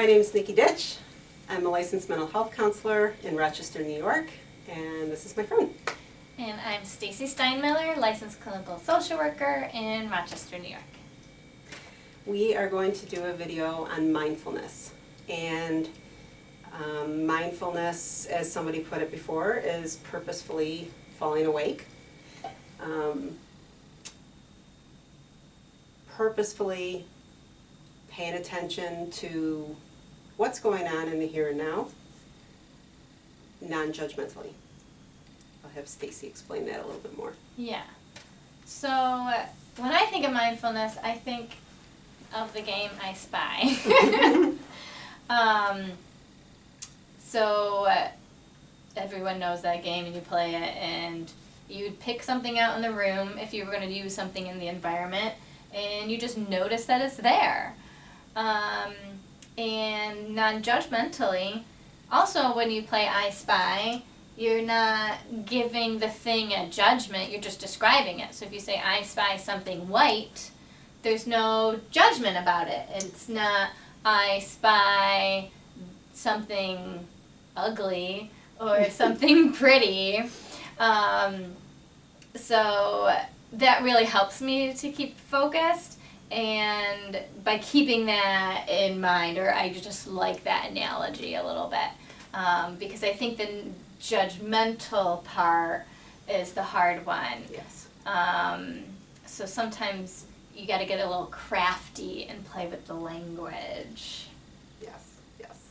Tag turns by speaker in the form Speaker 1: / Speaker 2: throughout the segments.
Speaker 1: My name is Nikki Ditch. I'm a licensed mental health counselor in Rochester, New York, and this is my friend.
Speaker 2: And I'm Stacy Steinmiller, licensed clinical social worker in Rochester, New York.
Speaker 1: We are going to do a video on mindfulness. And mindfulness, as somebody put it before, is purposefully falling awake. Purposefully paying attention to what's going on in the here and now, non-judgmentally. I'll have Stacy explain that a little bit more.
Speaker 2: Yeah. So when I think of mindfulness, I think of the game I Spy. So everyone knows that game and you play it, and you'd pick something out in the room if you were going to use something in the environment, and you just notice that it's there. And non-judgmentally, also when you play I Spy, you're not giving the thing a judgment, you're just describing it. So if you say I spy something white, there's no judgment about it. It's not I spy something ugly or something pretty. So that really helps me to keep focused, and by keeping that in mind, or I just like that analogy a little bit, because I think the judgmental part is the hard one.
Speaker 1: Yes.
Speaker 2: So sometimes you got to get a little crafty and play with the language.
Speaker 1: Yes, yes.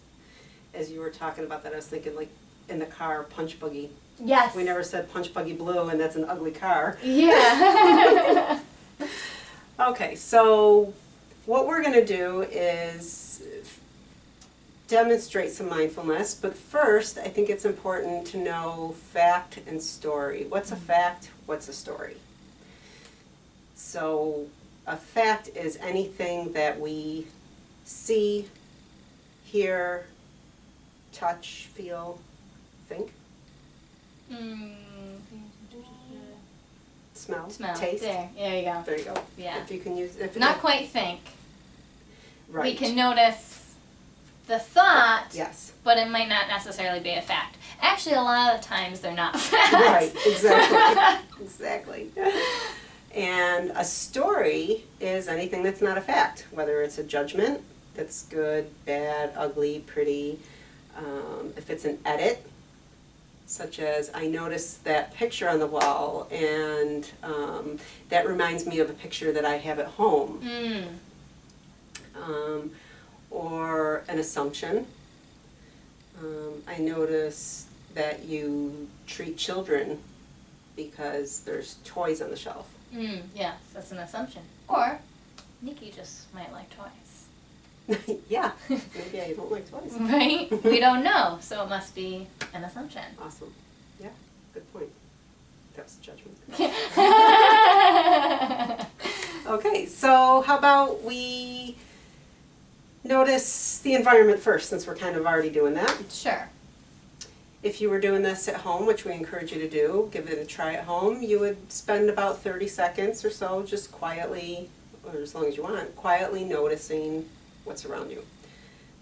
Speaker 1: As you were talking about that, I was thinking, like, in the car, punch buggy.
Speaker 2: Yes.
Speaker 1: We never said punch buggy blue, and that's an ugly car.
Speaker 2: Yeah.
Speaker 1: Okay, so what we're going to do is demonstrate some mindfulness, but first I think it's important to know fact and story. What's a fact? What's a story? So a fact is anything that we see, hear, touch, feel, think, smell, taste.
Speaker 2: There you go.
Speaker 1: There you go.
Speaker 2: Yeah.
Speaker 1: If you can use,
Speaker 2: Not quite think.
Speaker 1: right.
Speaker 2: We can notice the thought,
Speaker 1: Yes.
Speaker 2: but it might not necessarily be a fact. Actually, a lot of the times they're not facts.
Speaker 1: Right, exactly. Exactly. And a story is anything that's not a fact, whether it's a judgment that's good, bad, ugly, pretty. If it's an edit, such as I noticed that picture on the wall, and that reminds me of a picture that I have at home. Or an assumption. I notice that you treat children because there's toys on the shelf.
Speaker 2: Yeah, that's an assumption. Or Nikki just might like toys.
Speaker 1: Yeah, maybe I don't like toys.
Speaker 2: Right? We don't know, so it must be an assumption.
Speaker 1: Awesome. Yeah, good point. That was a judgment. Okay, so how about we notice the environment first, since we're kind of already doing that.
Speaker 2: Sure.
Speaker 1: If you were doing this at home, which we encourage you to do, give it a try at home, you would spend about 30 seconds or so just quietly, or as long as you want, quietly noticing what's around you.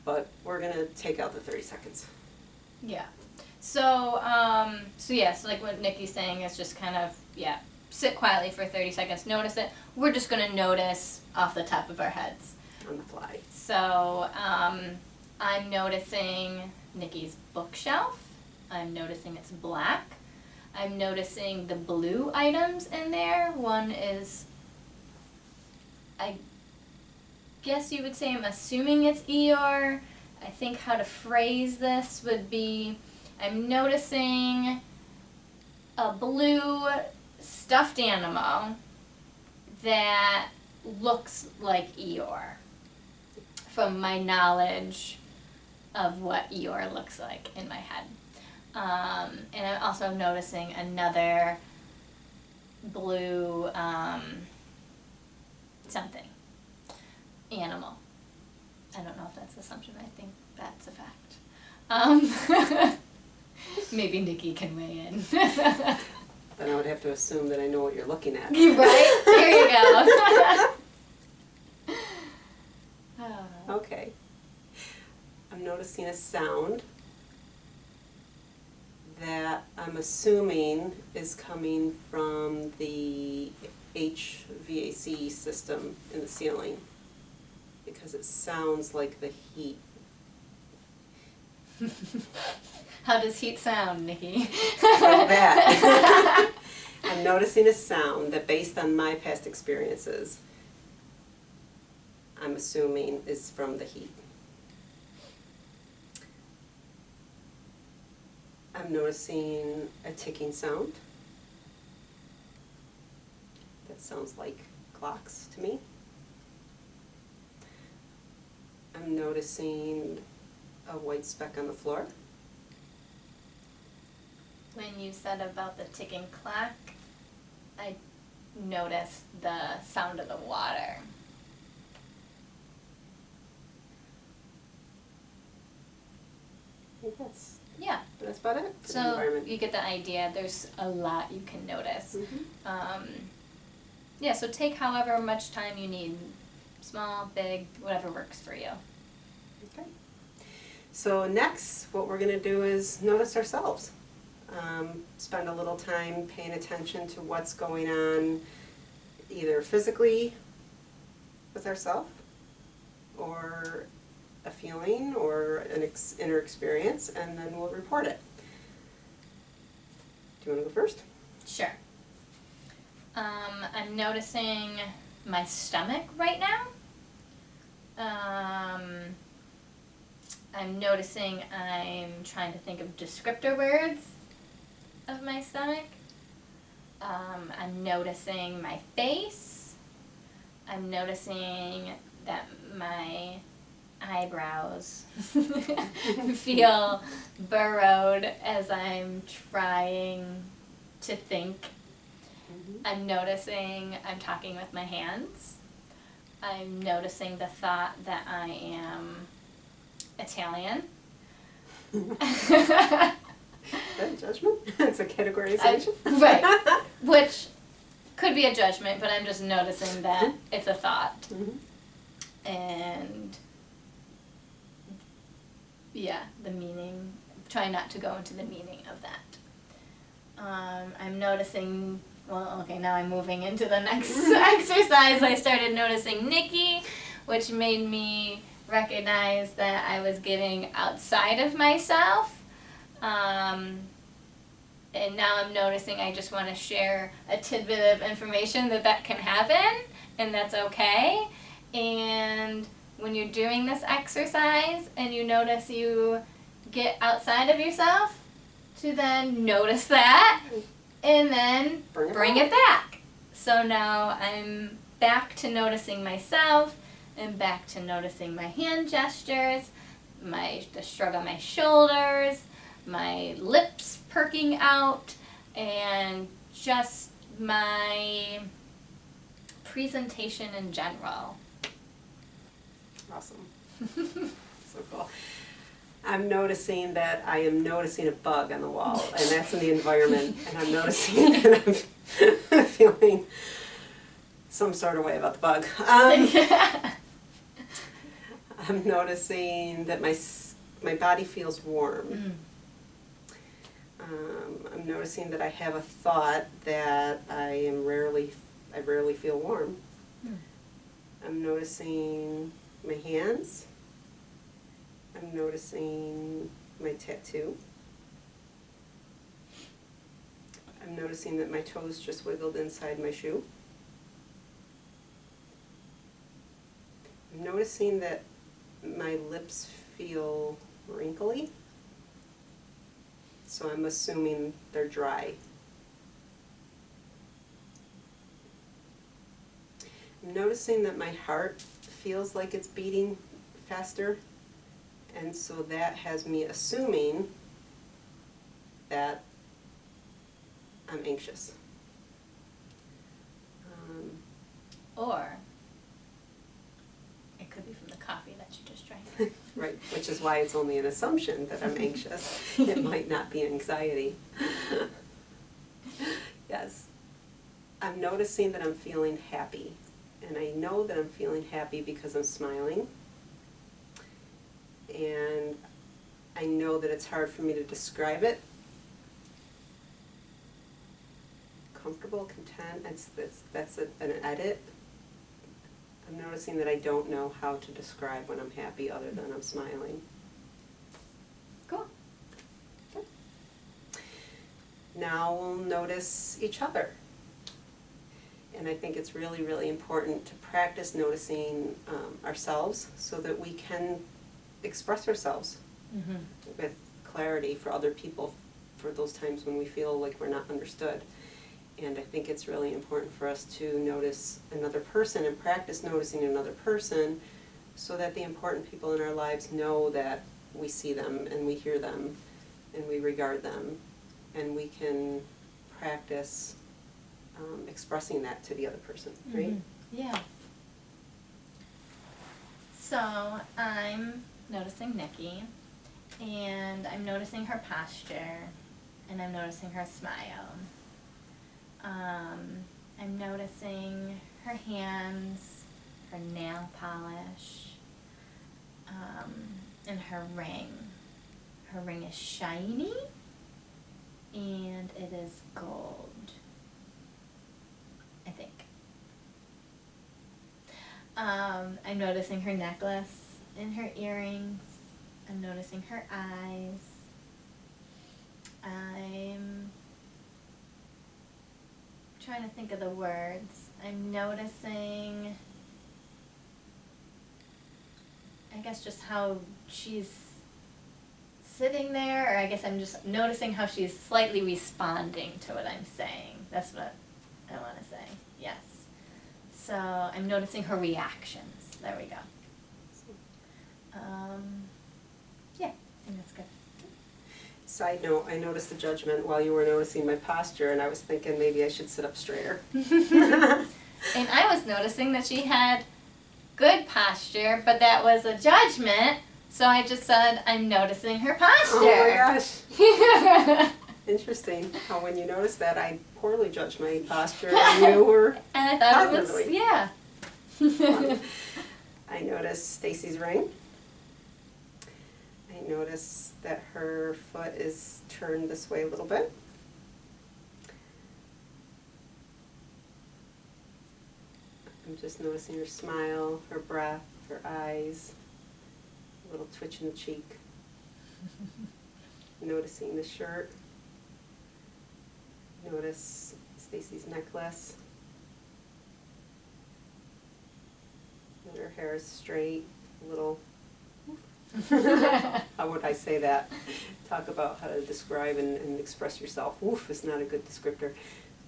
Speaker 1: But we're going to take out the 30 seconds.
Speaker 2: Yeah. So like what Nikki's saying is just kind of, sit quietly for 30 seconds, notice it. We're just going to notice off the top of our heads.
Speaker 1: On the fly.
Speaker 2: So I'm noticing Nikki's bookshelf. I'm noticing it's black. I'm noticing the blue items in there. One is, I guess you would say, I'm assuming it's Eeyore. I think how to phrase this would be, I'm noticing a blue stuffed animal that looks like Eeyore, from my knowledge of what Eeyore looks like in my head. And I'm also noticing another blue something animal. I don't know if that's an assumption. I think that's a fact. Maybe Nikki can weigh in.
Speaker 1: Then I would have to assume that I know what you're looking at.
Speaker 2: Right? There you go.
Speaker 1: Okay. noticing a sound that I'm assuming is coming from the HVAC system in the ceiling, because it sounds like the heat.
Speaker 2: How does heat sound, Nikki?
Speaker 1: Like that. I'm noticing a sound that, based on my past experiences, I'm assuming is from the heat. I'm noticing a ticking sound. That sounds like clocks to me. I'm noticing a white speck on the floor.
Speaker 2: When you said about the ticking clock, I noticed the sound of the water.
Speaker 1: I think that's about it for the
Speaker 2: So
Speaker 1: environment.
Speaker 2: you get the idea. There's a lot you can notice. Yeah, so take however much time you need. Small, big, whatever works for you.
Speaker 1: Okay. So next, what we're going to do is notice ourselves. Spend a little time paying attention to what's going on, either physically with ourselves, or a feeling, or an inner experience, and then we'll report it. Do you want to go first?
Speaker 2: Sure. I'm noticing my stomach right now. I'm noticing I'm trying to think of descriptor words of my stomach. I'm noticing my face. I'm noticing that my eyebrows feel burrowed as I'm trying to think. I'm noticing I'm talking with my hands. I'm noticing the thought that I am Italian.
Speaker 1: Is that a judgment? It's a categorization?
Speaker 2: Right. Which could be a judgment, but I'm just noticing that it's a thought. And yeah, the meaning, try not to go into the meaning of that. I'm noticing, well, okay, now I'm moving into the next exercise. I started noticing Nikki, which made me recognize that I was getting outside of myself. And now I'm noticing I just want to share a tidbit of information that can happen, and that's okay. And when you're doing this exercise and you notice you get outside of yourself, to then notice that and then bring it back. So now I'm back to noticing myself and back to noticing my hand gestures, the shrug on my shoulders, my lips perking out, and just my presentation in general.
Speaker 1: Awesome. So cool. I'm noticing that I am noticing a bug on the wall, and that's in the environment, and I'm noticing that I'm feeling some sort of way about the bug. I'm noticing that my body feels warm. I'm noticing that I have a thought that I rarely feel warm. I'm noticing my hands. I'm noticing my tattoo. I'm noticing that my toes just wiggled inside my shoe. I'm noticing that my lips feel wrinkly, so I'm assuming they're dry. I'm noticing that my heart feels like it's beating faster, and so that has me assuming that I'm anxious.
Speaker 2: Or it could be from the coffee that you just drank.
Speaker 1: Right, which is why it's only an assumption that I'm anxious. It might not be anxiety. Yes. I'm noticing that I'm feeling happy. And I know that I'm feeling happy because I'm smiling. And I know that it's hard for me to describe it. Comfortable, content, that's an edit. I'm noticing that I don't know how to describe when I'm happy other than I'm smiling.
Speaker 2: Cool.
Speaker 1: Now we'll notice each other. And I think it's really, really important to practice noticing ourselves so that we can express ourselves with clarity for other people for those times when we feel like we're not understood. And I think it's really important for us to notice another person and practice noticing another person so that the important people in our lives know that we see them and we hear them and we regard them, and we can practice expressing that to the other person, right?
Speaker 2: Yeah. So I'm noticing Nikki, and I'm noticing her posture, and I'm noticing her smile. I'm noticing her hands, her nail polish, and her ring. Her ring is shiny, and it is gold, I think. I'm noticing her necklace and her earrings. I'm noticing her eyes. I'm trying to think of the words. I'm noticing, I guess, just how she's sitting there, or I guess I'm just noticing how she's slightly responding to what I'm saying. That's what I want to say. Yes. So I'm noticing her reactions. There we go. Yeah, I think that's good.
Speaker 1: Side note, I noticed the judgment while you were noticing my posture, and I was thinking maybe I should sit up straighter.
Speaker 2: And I was noticing that she had good posture, but that was a judgment, so I just said, I'm noticing her posture.
Speaker 1: Oh my gosh. Interesting how when you notice that I poorly judged my posture and you were
Speaker 2: And I thought
Speaker 1: positively.
Speaker 2: it was, yeah.
Speaker 1: I noticed Stacy's ring. I notice that her foot is turned this way a little bit. I'm just noticing her smile, her breath, her eyes, a little twitch in the cheek. Noticing the shirt. Notice Stacy's necklace. And her hair is straight, a little. How would I say that? Talk about how to describe and express yourself. Woof is not a good descriptor,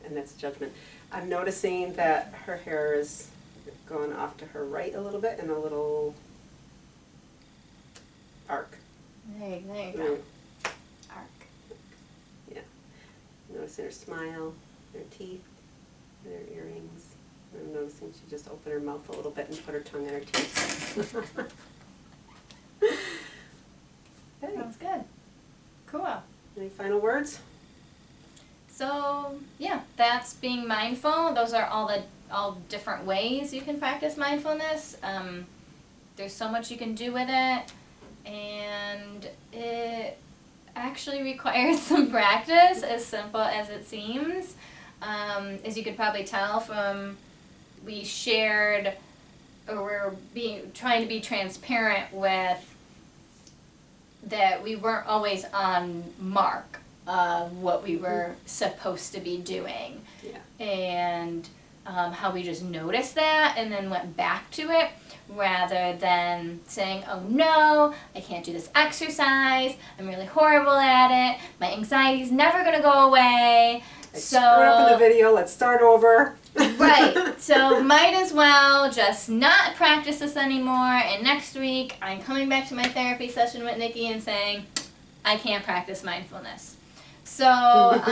Speaker 1: and that's judgment. I'm noticing that her hair is going off to her right a little bit and a little arc.
Speaker 2: There you go. Arc.
Speaker 1: Yeah. Noticing her smile, her teeth, and her earrings. And I'm noticing she just opened her mouth a little bit and put her tongue in her teeth. Hey.
Speaker 2: Sounds good. Cool.
Speaker 1: Any final words?
Speaker 2: So yeah, that's being mindful. Those are all different ways you can practice mindfulness. There's so much you can do with it, and it actually requires some practice, as simple as it seems. As you could probably tell from we shared, or we're trying to be transparent with that we weren't always on mark of what we were supposed to be doing.
Speaker 1: Yeah.
Speaker 2: And how we just noticed that and then went back to it rather than saying, oh no, I can't do this exercise, I'm really horrible at it, my anxiety's never going to go away.
Speaker 1: I screwed up in the video, let's start over.
Speaker 2: Right, so might as well just not practice this anymore, and next week I'm coming back to my therapy session with Nikki and saying, I can't practice mindfulness. So,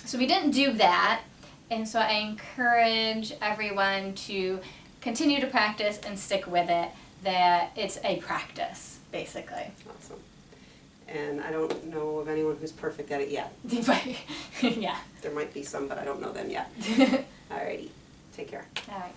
Speaker 2: so we didn't do that, and so I encourage everyone to continue to practice and stick with it, that it's a practice, basically.
Speaker 1: Awesome. And I don't know of anyone who's perfect at it yet.
Speaker 2: Right, yeah.
Speaker 1: There might be some, but I don't know them yet. Alrighty, take care.
Speaker 2: All right.